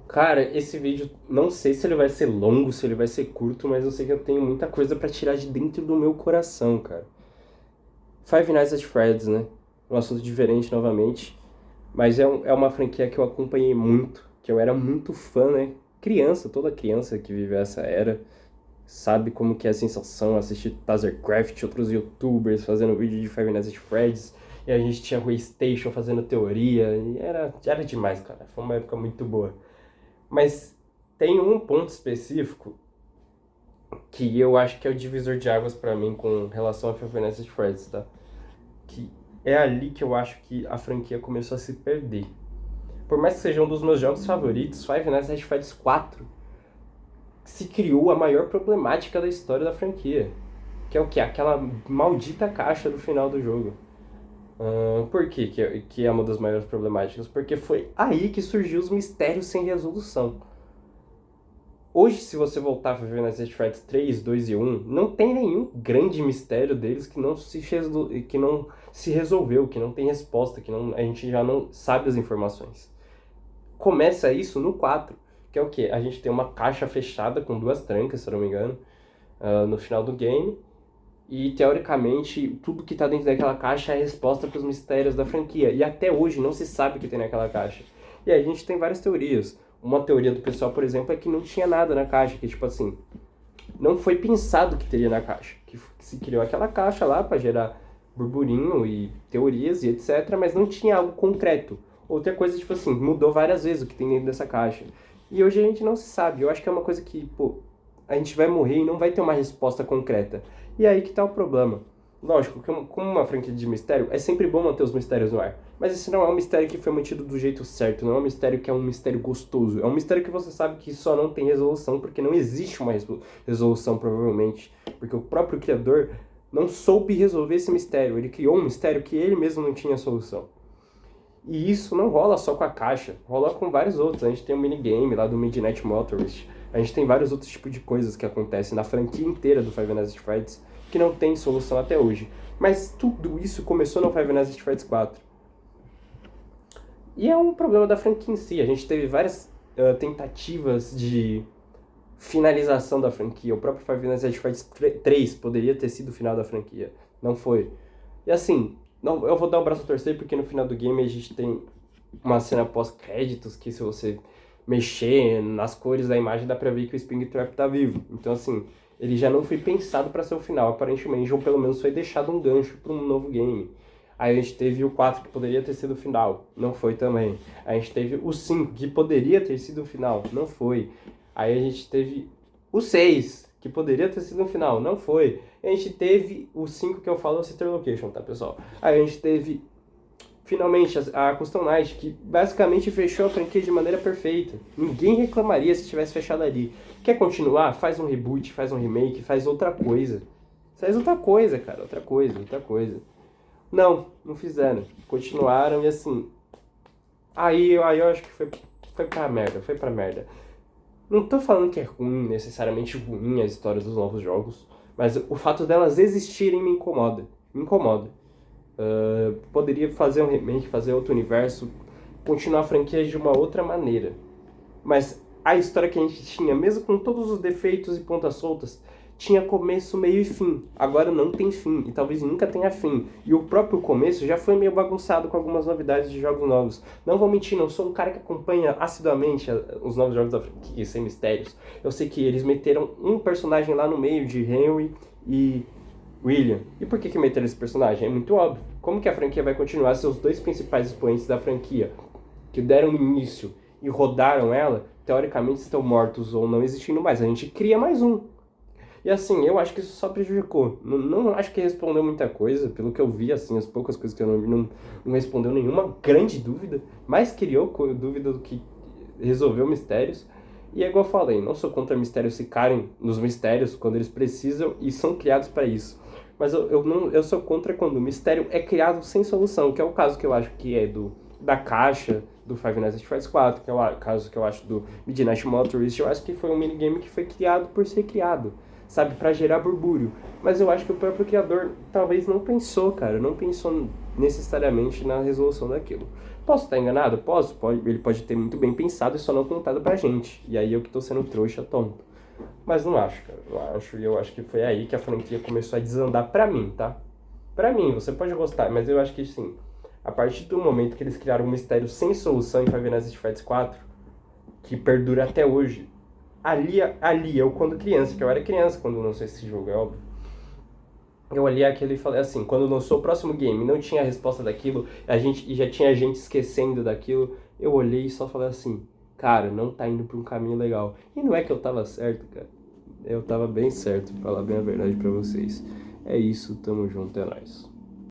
Cara, esse vídeo, não sei se ele vai ser longo, se ele vai ser curto, mas eu sei que eu tenho muita coisa pra tirar de dentro do meu coração, cara. Five Nights at Freddy's, né? Um assunto diferente novamente, mas é uma franquia que eu acompanhei muito, que eu era muito fã, né? Criança, toda criança que vive essa era sabe como que é a sensação assistir Tazercraft, outros youtubers fazendo vídeo de Five Nights at Freddy's, e a gente tinha Waystation fazendo teoria, e era demais, cara. Foi uma época muito boa. Mas tem um ponto específico que eu acho que é o divisor de águas pra mim com relação a Five Nights at Freddy's, tá? Que é ali que eu acho que a franquia começou a se perder. Por mais que seja um dos meus jogos favoritos, Five Nights at Freddy's 4 se criou a maior problemática da história da franquia. Que é o que? Aquela maldita caixa do final do jogo. Por quê que é uma das maiores problemáticas? Porque foi aí que surgiu os mistérios sem resolução. Hoje, se você voltar a ver nas Threads 3, 2 e 1, não tem nenhum grande mistério deles que não se resolveu, que não tem resposta, a gente já não sabe as informações. Começa isso no 4, que é o quê? A gente tem uma caixa fechada com duas trancas, se eu não me engano, no final do game, e teoricamente tudo que está dentro daquela caixa é a resposta para os mistérios da franquia, e até hoje não se sabe o que tem naquela caixa. E aí a gente tem várias teorias. Uma teoria do pessoal, por exemplo, é que não tinha nada na caixa, que tipo assim, não foi pensado o que teria na caixa, que se criou aquela caixa lá para gerar burburinho e teorias e etc, mas não tinha algo concreto. Outra coisa, tipo assim, mudou várias vezes o que tem dentro dessa caixa. E hoje a gente não se sabe. Eu acho que é uma coisa que, pô, a gente vai morrer e não vai ter uma resposta concreta. E aí que tá o problema. Lógico, como uma franquia de mistério, é sempre bom manter os mistérios no ar. Mas esse não é um mistério que foi mantido do jeito certo, não é um mistério que é um mistério gostoso. É um mistério que você sabe que só não tem resolução, porque não existe uma resolução, provavelmente. Porque o próprio criador não soube resolver esse mistério. Ele criou um mistério que ele mesmo não tinha solução. E isso não rola só com a caixa, rola com vários outros. A gente tem um minigame lá do Midnight Motorist. A gente tem vários outros tipos de coisas que acontecem na franquia inteira do Five Nights at Freddy's que não tem solução até hoje. Mas tudo isso começou no Five Nights at Freddy's 4. E é um problema da franquia em si. A gente teve várias tentativas de finalização da franquia. O próprio Five Nights at Freddy's 3 poderia ter sido o final da franquia. Não foi. E assim, não, eu vou dar um braço a torcer porque no final do game a gente tem uma cena pós-créditos que se você mexer nas cores da imagem dá pra ver que o Springtrap tá vivo. Então assim, ele já não foi pensado para ser o final, aparentemente, ou pelo menos foi deixado um gancho para um novo game. Aí a gente teve o 4 que poderia ter sido o final, não foi também. A gente teve o 5 que poderia ter sido o final, não foi. Aí a gente teve o 6 que poderia ter sido o final, não foi. A gente teve o 5 que eu falo, o Sister Location, tá pessoal? Aí a gente teve finalmente a Custom Night, que basicamente fechou a franquia de maneira perfeita. Ninguém reclamaria se tivesse fechado ali. Quer continuar? Faz um reboot, faz um remake, faz outra coisa. Faz outra coisa, cara, outra coisa, outra coisa. Não, não fizeram. Continuaram e assim. Aí eu acho que foi pra merda, foi pra merda. Não tô falando que é ruim, necessariamente ruim a história dos novos jogos, mas o fato delas existirem me incomoda. Me incomoda. Poderia fazer um remake, fazer outro universo, continuar a franquia de uma outra maneira. Mas a história que a gente tinha, mesmo com todos os defeitos e pontas soltas, tinha começo, meio e fim. Agora não tem fim, e talvez nunca tenha fim. E o próprio começo já foi meio bagunçado com algumas novidades de jogos novos. Não vou mentir, não sou um cara que acompanha assiduamente os novos jogos da franquia sem mistérios. Eu sei que eles meteram um personagem lá no meio de Henry e William. E por que meteram esse personagem? É muito óbvio. Como que a franquia vai continuar se os dois principais expoentes da franquia, que deram início e rodaram ela, teoricamente estão mortos ou não existindo mais? A gente cria mais um. E assim, eu acho que isso só prejudicou. Não acho que respondeu muita coisa, pelo que eu vi, assim, as poucas coisas que eu não vi, não respondeu nenhuma grande dúvida, mas criou dúvida do que resolveu mistérios. E é igual eu falei, não sou contra mistérios ficarem nos mistérios quando eles precisam e são criados para isso. Mas eu sou contra quando o mistério é criado sem solução, que é o caso que eu acho que é da caixa do Five Nights at Freddy's 4, que é o caso que eu acho do Midnight Motorist. Eu acho que foi um minigame que foi criado por ser criado, sabe, para gerar burbúrio. Mas eu acho que o próprio criador talvez não pensou, cara, não pensou necessariamente na resolução daquilo. Posso estar enganado? Posso. Ele pode ter muito bem pensado e só não contado pra gente. E aí eu que tô sendo trouxa, tonto. Mas não acho, cara. Não acho. E eu acho que foi aí que a franquia começou a desandar pra mim, tá? Pra mim, você pode gostar, mas eu acho que sim. A partir do momento que eles criaram um mistério sem solução em Five Nights at Freddy's 4, que perdura até hoje, ali, eu quando criança, que eu era criança quando lançou esse jogo, é óbvio. Eu olhei aquilo e falei assim, quando lançou o próximo game, não tinha a resposta daquilo, e já tinha gente esquecendo daquilo, eu olhei e só falei assim, cara, não tá indo pra um caminho legal. E não é que eu tava certo, cara. Eu tava bem certo, pra falar bem a verdade pra vocês. É isso, tamo junto, é nóis.